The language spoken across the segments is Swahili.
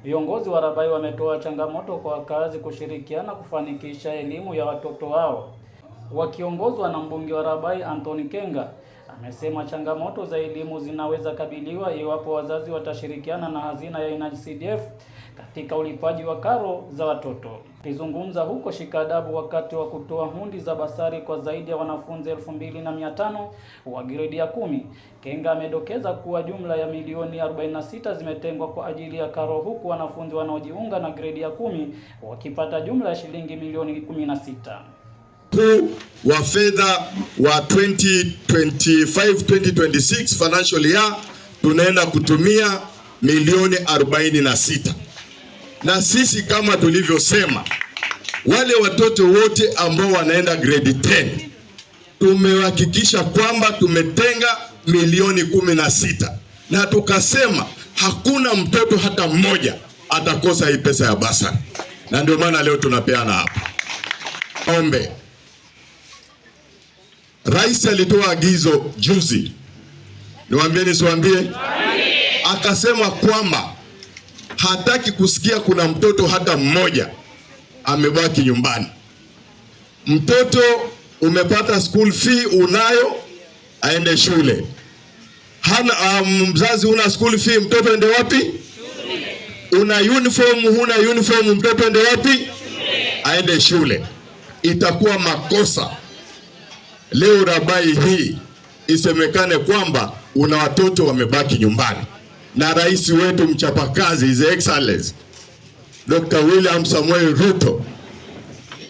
Viongozi wa Rabai wametoa changamoto kwa wakazi kushirikiana kufanikisha elimu ya watoto wao. Wakiongozwa na mbunge wa Rabai Anthony Kenga, amesema changamoto za elimu zinaweza kabiliwa iwapo wazazi watashirikiana na hazina ya NGCDF katika ulipaji wa karo za watoto. Akizungumza huko Shikadabu wakati wa kutoa hundi za basari kwa zaidi ya wanafunzi 2500 wa gredi ya 10, Kenga amedokeza kuwa jumla ya milioni 46 zimetengwa kwa ajili ya karo, huku wanafunzi wanaojiunga na gredi ya 10 wakipata jumla ya shilingi milioni 16. Wa fedha wa 2025-2026 financial year tunaenda kutumia milioni 46. Na sisi kama tulivyosema, wale watoto wote ambao wanaenda grade 10 tumehakikisha kwamba tumetenga milioni 16, na tukasema hakuna mtoto hata mmoja atakosa hii pesa ya basari, na ndio maana leo tunapeana hapa. Ombe Rais alitoa agizo juzi, niwaambie nisiwaambie, akasema kwamba hataki kusikia kuna mtoto hata mmoja amebaki nyumbani. Mtoto umepata school fee, unayo, aende shule. Hana mzazi una school fee, mtoto ende wapi? Shule. Una uniform, huna uniform, mtoto ende wapi? Shule. Aende shule. Itakuwa makosa leo Rabai hii isemekane kwamba una watoto wamebaki nyumbani. Na rais wetu mchapakazi, His Excellency Dr. William Samuel Ruto,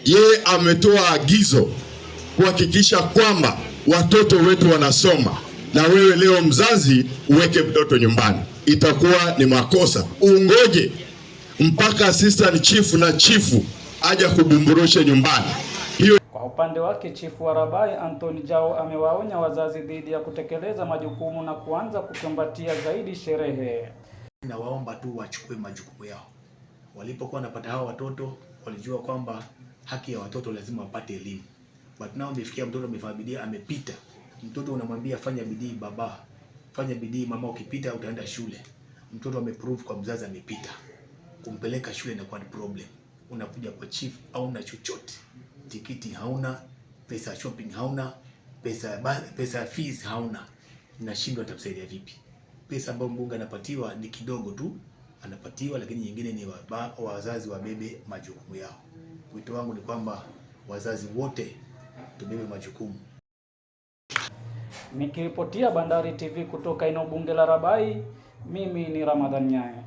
yeye ametoa agizo kuhakikisha kwamba watoto wetu wanasoma, na wewe leo mzazi uweke mtoto nyumbani, itakuwa ni makosa. Ungoje mpaka assistant chief na chifu aje kubumburusha nyumbani. Kwa upande wake, chifu wa Rabai Anthony Jao amewaonya wazazi dhidi ya kutekeleza majukumu na kuanza kukumbatia zaidi sherehe. Na waomba tu wachukue majukumu yao. Walipokuwa wanapata hao watoto, walijua kwamba haki ya watoto lazima wapate elimu. But now umefikia mtoto amefanya bidii, amepita. Mtoto unamwambia fanya bidii baba, fanya bidii mama, ukipita utaenda shule. Mtoto ameprove kwa mzazi amepita. Kumpeleka shule inakuwa ni problem. Unakuja kwa chief hauna chochote. Tikiti hauna, pesa shopping hauna, pesa fees hauna. Unashindwa atakusaidia vipi? Pesa ambayo mbunge anapatiwa ni kidogo tu, anapatiwa, lakini nyingine ni wazazi wabebe majukumu yao. Wito wangu ni kwamba wazazi wote tubebe majukumu. Nikiripotia Bandari TV kutoka eneo bunge la Rabai, mimi ni Ramadhan Nyayo.